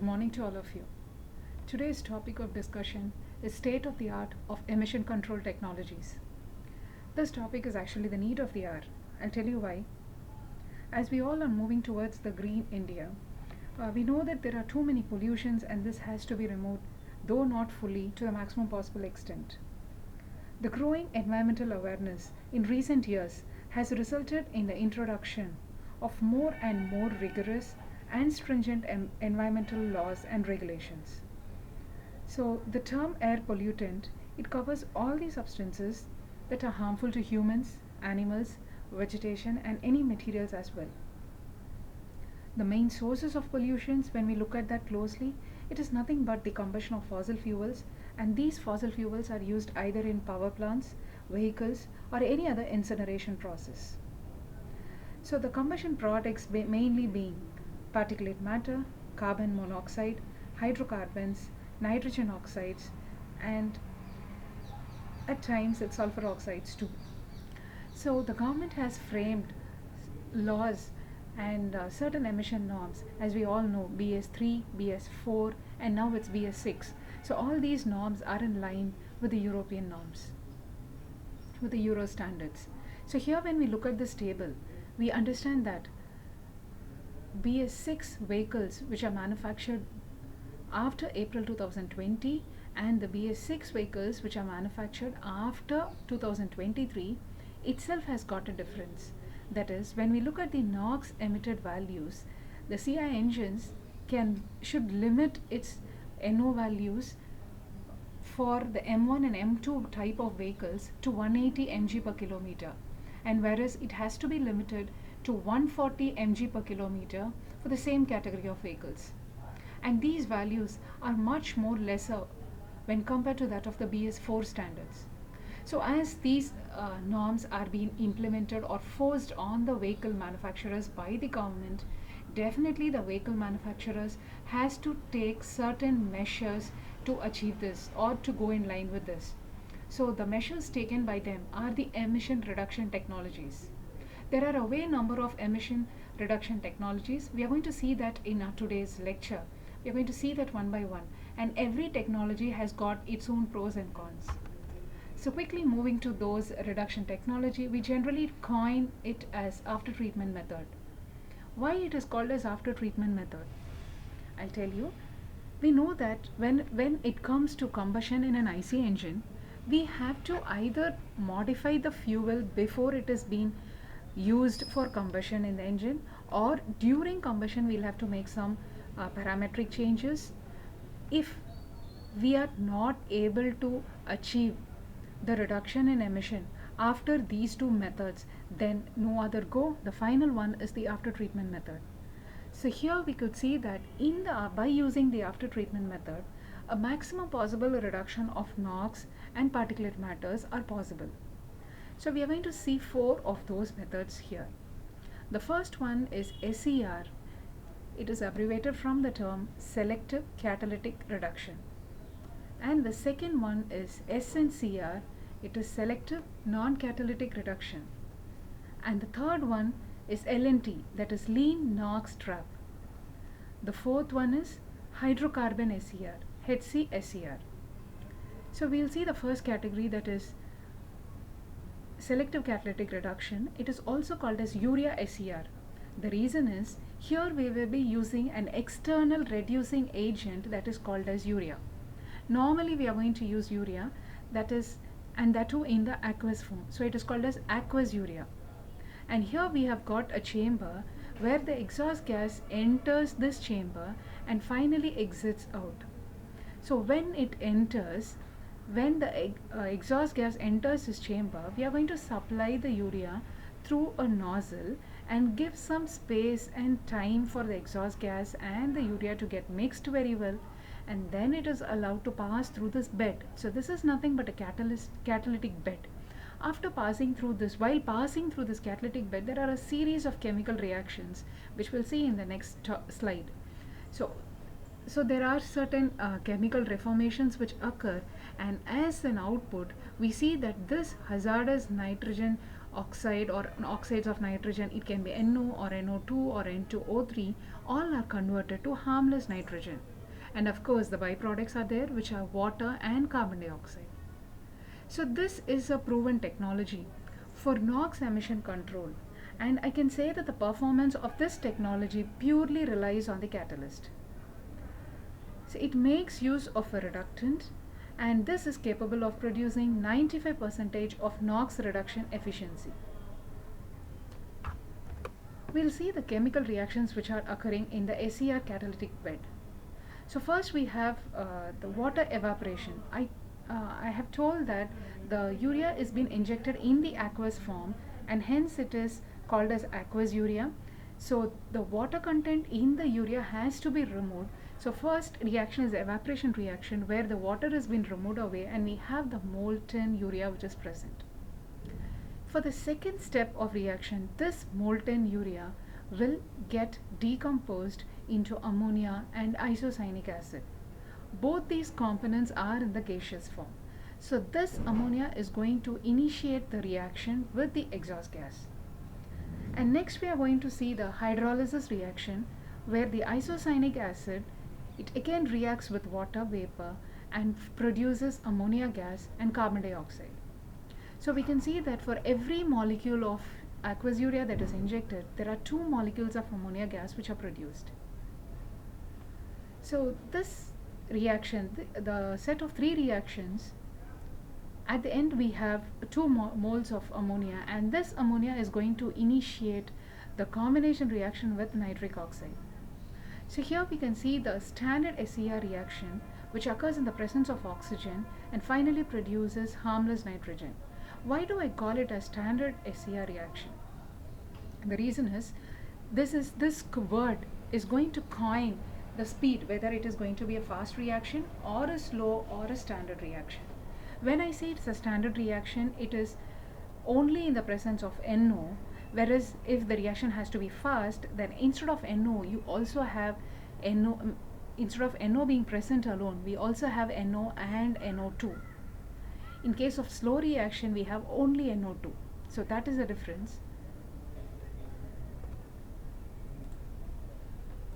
morning to all of you. Today's topic of discussion is state of the art of emission control technologies. This topic is actually the need of the hour. I'll tell you why. As we all are moving towards the green India, we know that there are too many pollutions and this has to be removed, though not fully, to the maximum possible extent. The growing environmental awareness in recent years has resulted in the introduction of more and more rigorous and stringent environmental laws and regulations. So the term air pollutant, it covers all the substances that are harmful to humans, animals, vegetation and any materials as well. The main sources of pollutions, when we look at that closely, it is nothing but the combustion of fossil fuels, and these fossil fuels are used either in power plants, vehicles or any other incineration process. So the combustion products mainly being particulate matter, carbon monoxide, hydrocarbons, nitrogen oxides, and at times it's sulfur oxides too. So the government has framed laws and certain emission norms, as we all know, BS3, BS4 and now it's BS6. So all these norms are in line with the European norms, with the Euro standards. So here when we look at this table, we understand that BS6 vehicles which are manufactured after April 2020 and the BS6 vehicles which are manufactured after 2023 itself has got a difference. That is, when we look at the NOx emitted values, the CI engines should limit its NO values for the M1 and M2 type of vehicles to 180 mg per kilometer, and whereas it has to be limited to 140 mg per kilometer for the same category of vehicles. And these values are much more lesser when compared to that of the BS4 standards. So as these norms are being implemented or forced on the vehicle manufacturers by the government, definitely the vehicle manufacturers has to take certain measures to achieve this or to go in line with this. So the measures taken by them are the emission reduction technologies. There are a way number of emission reduction technologies. We are going to see that in our today's lecture. We are going to see that one by one, and every technology has got its own pros and cons. So quickly moving to those reduction technology, we generally coin it as after treatment method. Why it is called as after treatment method? I'll tell you. We know that when it comes to combustion in an IC engine, we have to either modify the fuel before it is being used for combustion in the engine, or during combustion we'll have to make some parametric changes. If we are not able to achieve the reduction in emission after these two methods, then no other go. The final one is the after treatment method. So here we could see that by using the after treatment method, a maximum possible reduction of NOx and particulate matters are possible. So we are going to see 4 of those methods here. The first one is SCR. It is abbreviated from the term selective catalytic reduction. And the second one is SNCR. It is selective non-catalytic reduction. And the third one is LNT, that is lean NOx trap. The fourth one is hydrocarbon SCR, HCSCR. So we'll see the first category, that is selective catalytic reduction. It is also called as urea SCR. The reason is, here we will be using an external reducing agent that is called as urea. Normally we are going to use urea, and that too in the aqueous form. So it is called as aqueous urea. And here we have got a chamber where the exhaust gas enters this chamber and finally exits out. So when the exhaust gas enters this chamber, we are going to supply the urea through a nozzle and give some space and time for the exhaust gas and the urea to get mixed very well, and then it is allowed to pass through this bed. So this is nothing but a catalytic bed. After passing through this, while passing through this catalytic bed, there are a series of chemical reactions which we'll see in the next slide. So there are certain chemical reformations which occur, and as an output we see that this hazardous nitrogen oxide or oxides of nitrogen, it can be NO or NO2 or N2O3, all are converted to harmless nitrogen. And of course, the byproducts are there, which are water and carbon dioxide. So this is a proven technology for NOx emission control, and I can say that the performance of this technology purely relies on the catalyst. So it makes use of a reductant, and this is capable of producing 95% of NOx reduction efficiency. We'll see the chemical reactions which are occurring in the SER catalytic bed. So first we have the water evaporation. I have told that the urea is being injected in the aqueous form, and hence it is called as aqueous urea. So the water content in the urea has to be removed. So first reaction is the evaporation reaction, where the water has been removed away and we have the molten urea which is present. For the second step of reaction, this molten urea will get decomposed into ammonia and isocyanic acid. Both these components are in the gaseous form. So this ammonia is going to initiate the reaction with the exhaust gas. And next we are going to see the hydrolysis reaction, where the isocyanic acid, it again reacts with water vapor and produces ammonia gas and carbon dioxide. So we can see that for every molecule of aqueous urea that is injected, there are 2 molecules of ammonia gas which are produced. So this reaction, the set of 3 reactions, at the end we have 2 moles of ammonia, and this ammonia is going to initiate the combination reaction with nitric oxide. So here we can see the standard SER reaction, which occurs in the presence of oxygen and finally produces harmless nitrogen. Why do I call it a standard SER reaction? The reason is this word is going to coin the speed, whether it is going to be a fast reaction or a slow or a standard reaction. When I say it's a standard reaction, it is only in the presence of NO, whereas if the reaction has to be fast, then instead of NO you also have NO. Instead of NO being present alone, we also have NO and NO2. In case of slow reaction, we have only NO2. So that is the difference.